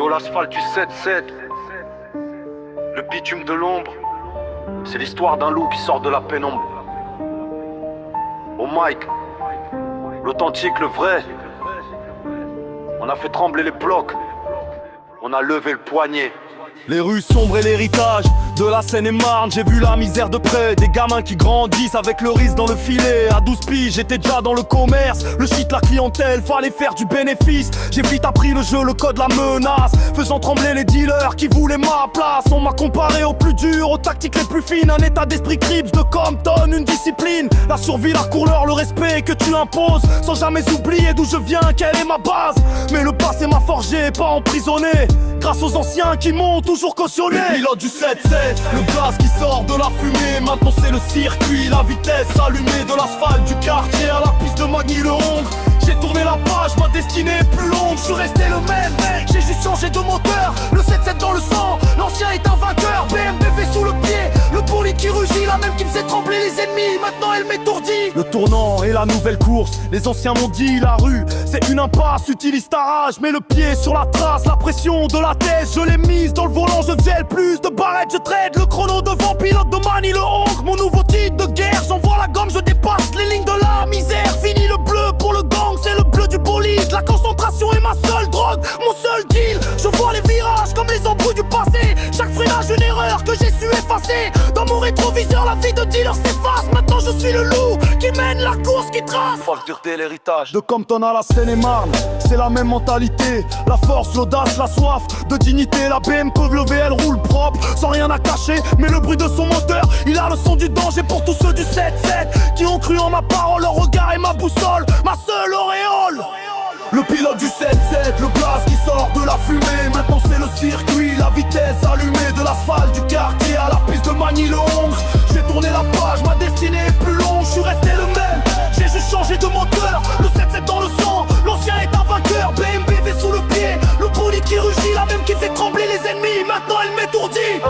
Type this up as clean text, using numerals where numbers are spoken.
Yo, l'asphalte du 7-7, le bitume de l'ombre, c'est l'histoire d'un loup qui sort de la pénombre. Au mic, l'authentique, le vrai. On a fait trembler les blocs, on a levé le poignet. Les rues sombres et l'héritage de la Seine-et-Marne. J'ai vu la misère de près, des gamins qui grandissent avec le risque dans le filet. À 12 piges, j'étais déjà dans le commerce. Le shit, la clientèle, fallait faire du bénéfice. J'ai vite appris le jeu, le code, la menace, faisant trembler les dealers qui voulaient ma place. On m'a comparé au plus dur, aux tactiques les plus fines. Un état d'esprit Crips de Compton, une discipline. La survie, la couleur, le respect que tu imposes, sans jamais oublier d'où je viens, quelle est ma base. Mais le passé m'a forgé, pas emprisonné, grâce aux anciens qui m'ont toujours cautionné. Le pilote du 7-7, le gaz qui sort de la fumée. Maintenant c'est le circuit, la vitesse allumée. De l'asphalte du quartier à la piste de Magny-le-Hongre. J'ai tourné la page, ma destinée est plus longue. Je suis resté le même mec, j'ai juste changé de moteur. Le 7-7 dans le sang, l'ancien est un vainqueur. BMW sous le pied, le bolide qui rugit, la même qui faisait trembler les ennemis, maintenant elle m'étourdit. Le tournant et la nouvelle course, les anciens m'ont dit la rue c'est une impasse, utilise ta rage, mets le pied sur la trace. La pression de la tête, je l'ai mise dans le volant, je faisais le plus de barrettes, je trade le chrono devant, pilote de Magny-le-Hongre. Mon nouveau titre de guerre, j'envoie la gomme, je dépasse les lignes de la misère. Fini le bleu pour le gang, c'est le bleu du bolide. La concentration est ma seule drogue, mon seul deal. Je vois les virages comme les embrouilles du passé. Chaque freinage une erreur que j'ai su effacer. Dans mon rétroviseur la vie de dealer s'efface. Maintenant je suis le loup qui mène la course, qui trace. Faut regarder l'héritage de Compton à la Seine-et-Marne, c'est la même mentalité. La force, l'audace, la soif de dignité. La BMW elle roule propre, sans rien à cacher. Mais le bruit de son moteur, il a le son du danger. Pour tous ceux du 7-7 qui ont cru en ma parole, leur regard et ma boussole, ma seule auréole. Le pilote du 7-7, le gaz qui sort de la fumée. Maintenant c'est le circuit, la vitesse allumée. De l'asphalte du quartier à la piste de Magny-le-Hongre. J'ai tourné la page, ma destinée est plus longue. Je suis resté le même, j'ai juste changé de moteur. Le 7-7 dans le sang, l'ancien est un vainqueur. BMW sous le pied, le bolide qui rugit, la même qui fait trembler les ennemis, maintenant elle m'étourdit.